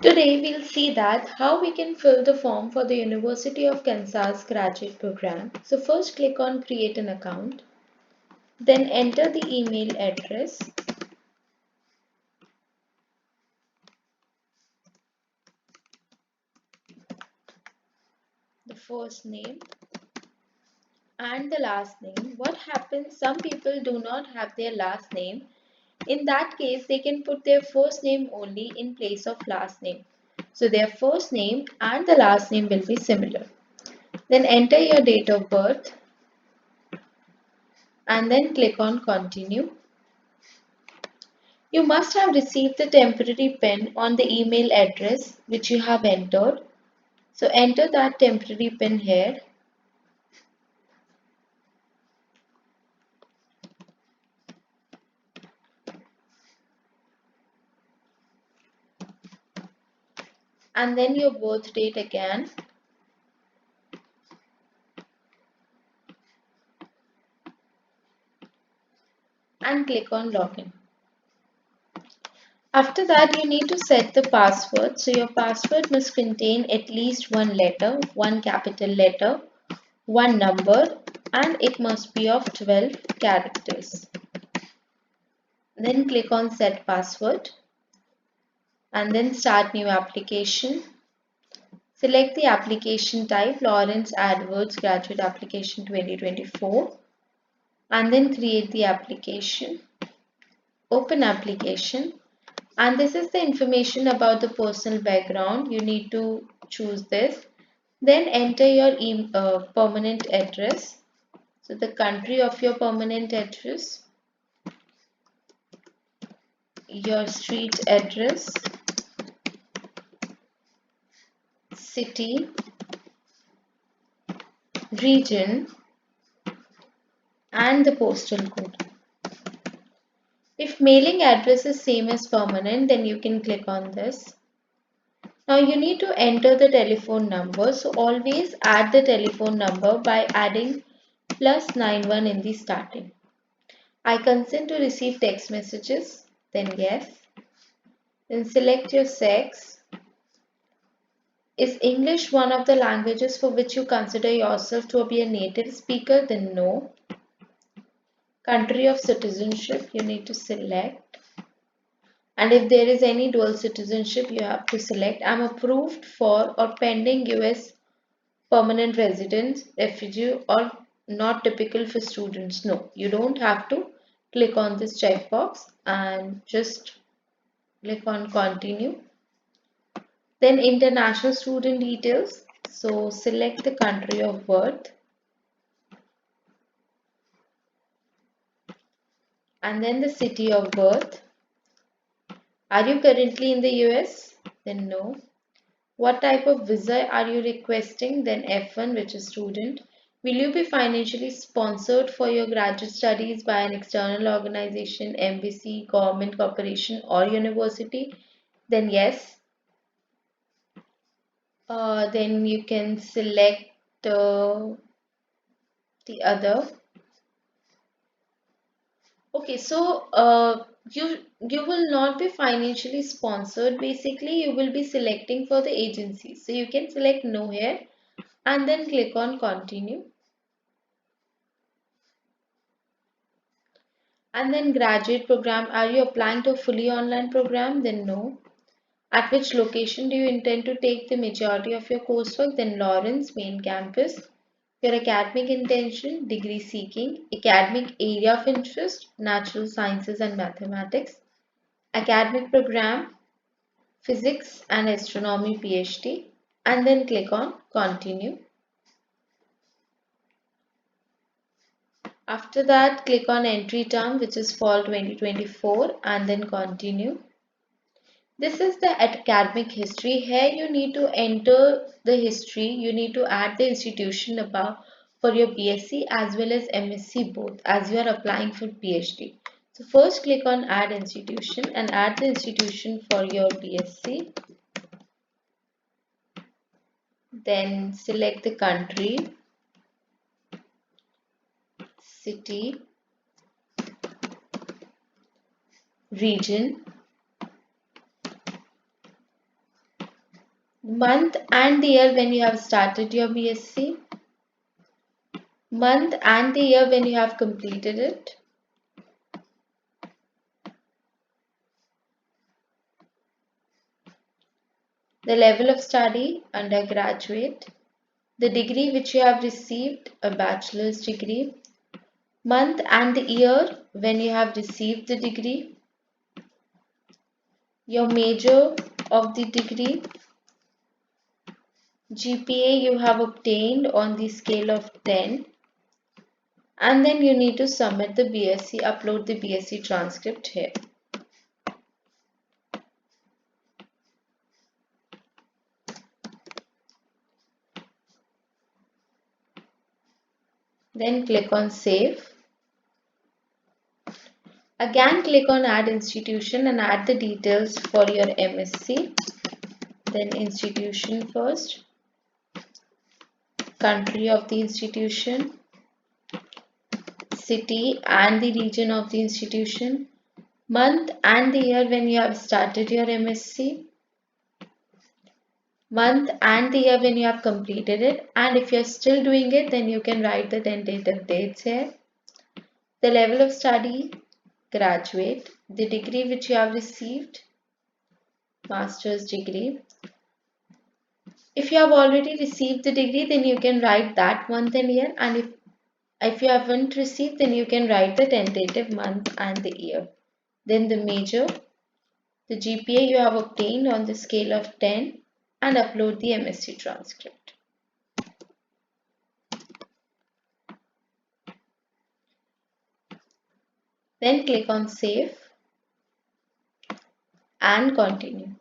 Today we'll see that how we can fill the form for the University of Kansas graduate program. So first click on create an account, then enter the email address, the first name and the last name. What happens, some people do not have their last name. In that case, they can put their first name only in place of last name. So their first name and the last name will be similar. Then enter your date of birth and then click on continue. You must have received the temporary PIN on the email address which you have entered. So enter that temporary PIN here. And then your birth date again. And click on login. After that, you need to set the password. So your password must contain at least one letter, one capital letter, one number, and it must be of 12 characters. Then click on set password and then start new application. Select the application type Lawrence AdWords Graduate Application 2024 and then create the application. Open application. And this is the information about the personal background. You need to choose this. Then enter your permanent address. So the country of your permanent address, your street address, city, region, and the postal code. If mailing address is same as permanent, then you can click on this. Now you need to enter the telephone number. So always add the telephone number by adding +91 in the starting. I consent to receive text messages. Then yes. Then select your sex. Is English one of the languages for which you consider yourself to be a native speaker? Then no. Country of citizenship you need to select. And if there is any dual citizenship, you have to select I'm approved for or pending US permanent residence, refugee, or not typical for students. No, you don't have to click on this checkbox and just click on continue. Then international student details. So select the country of birth and then the city of birth. Are you currently in the US? Then no. What type of visa are you requesting? Then F1, which is student. Will you be financially sponsored for your graduate studies by an external organization, embassy, government corporation, or university? Then yes. Then you can select the other. Okay, so you will not be financially sponsored. Basically, you will be selecting for the agency. So you can select no here and then click on continue. And then graduate program, are you applying to a fully online program? Then no. At which location do you intend to take the majority of your coursework? Then Lawrence main campus. Your academic intention, degree seeking, academic area of interest, natural sciences and mathematics, academic program, physics and astronomy PhD, and then click on continue. After that, click on entry term, which is fall 2024, and then continue. This is the academic history. Here you need to enter the history. You need to add the institution above for your BSc as well as MSc both as you are applying for PhD. So first click on add institution and add the institution for your BSc. Then select the country, city, region, month and the year when you have started your BSc, month and the year when you have completed it, the level of study, undergraduate, the degree which you have received, a bachelor's degree, month and the year when you have received the degree, your major of the degree, GPA you have obtained on the scale of 10, and then you need to submit the BSc, upload the BSc transcript here. Then click on Save. Again click on Add Institution and add the details for your MSc. Then institution first, country of the institution, city and the region of the institution, month and the year when you have started your MSc, month and the year when you have completed it, and if you're still doing it then you can write the tentative dates here, the level of study, graduate, the degree which you have received, master's degree. If you have already received the degree then you can write that month and year, and if you haven't received then you can write the tentative month and the year. Then the major, the GPA you have obtained on the scale of 10, and upload the MSc transcript. Then click on Save and continue.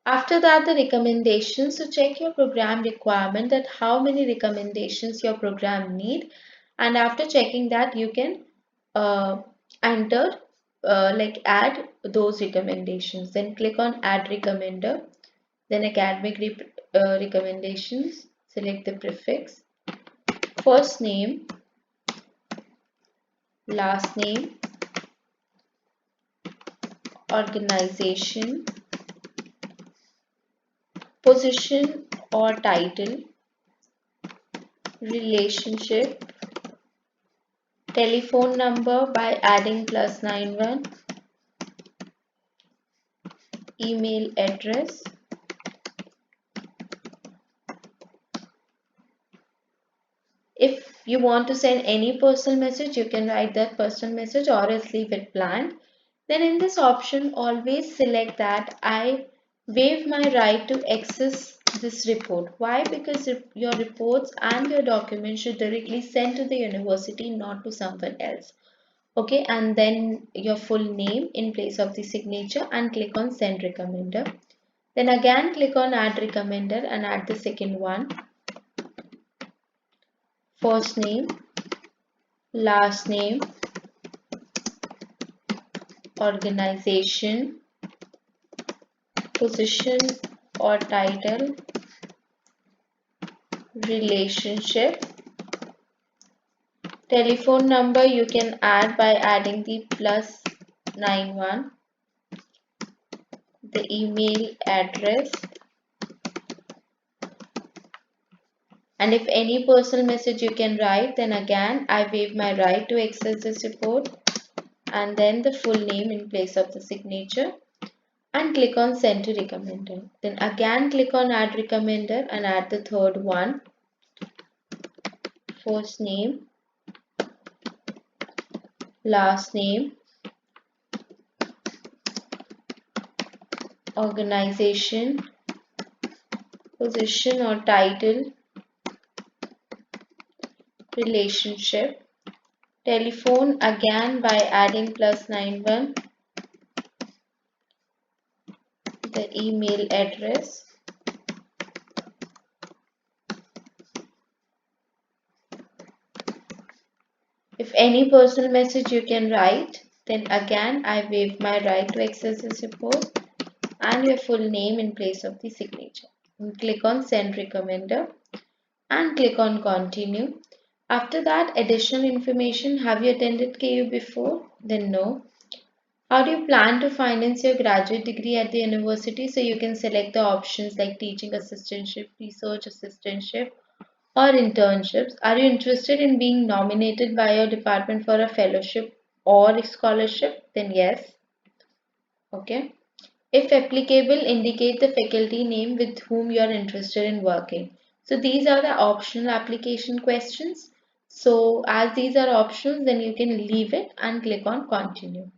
After that, the recommendations. So check your program requirement, that how many recommendations your program need, and after checking that you can enter add those recommendations. Then click on Add Recommender. Then academic recommendations. Select the prefix, first name, last name, organization, position or title, relationship, telephone number by adding +91, email address, if you want to send any personal message you can write that personal message or else leave it blank. Then in this option always select that I waive my right to access this report. Why? Because your reports and your documents should directly send to the university, not to someone else. Okay, and then your full name in place of the signature, and click on Send Recommender. Then again click on Add Recommender and add the second one, first name, last name, organization, position or title, relationship, telephone number you can add by adding the +91, the email address, and if any personal message you can write. Then again I waive my right to access this report, and then the full name in place of the signature, and click on Send to Recommender. Then again click on Add Recommender and add the third one, first name, last name, organization, position or title, relationship, telephone again by adding +91, the email address, if any personal message you can write. Then again I waive my right to access this report, and your full name in place of the signature. And click on Send Recommender and click on Continue. After that, additional information. Have you attended KU before? Then no. How do you plan to finance your graduate degree at the university? So you can select the options like teaching assistantship, research assistantship, or internships. Are you interested in being nominated by your department for a fellowship or a scholarship? Then yes. Okay. If applicable, indicate the faculty name with whom you are interested in working. So these are the optional application questions. So as these are options, then you can leave it and click on continue.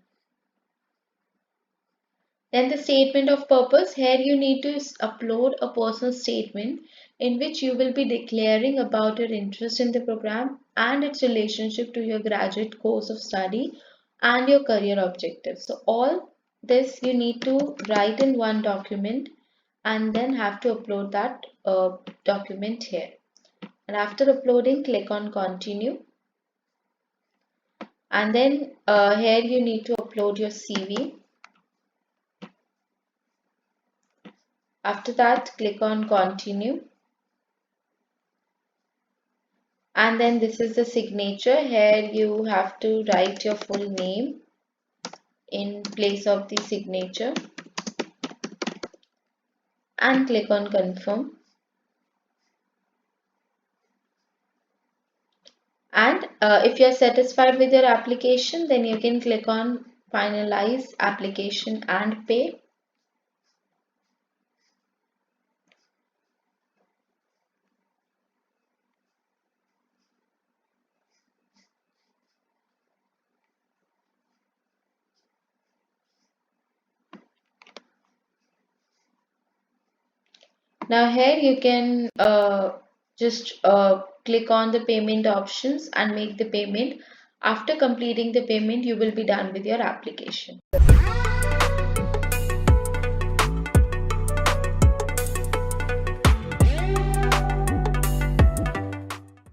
Then the statement of purpose. Here you need to upload a personal statement in which you will be declaring about your interest in the program and its relationship to your graduate course of study and your career objectives. So all this you need to write in one document and then have to upload that document here. And after uploading, click on continue. And then here you need to upload your CV. After that, click on continue. And then this is the signature. Here you have to write your full name in place of the signature and click on confirm. And if you're satisfied with your application, then you can click on finalize application and pay. Now here you can just click on the payment options and make the payment. After completing the payment, you will be done with your application.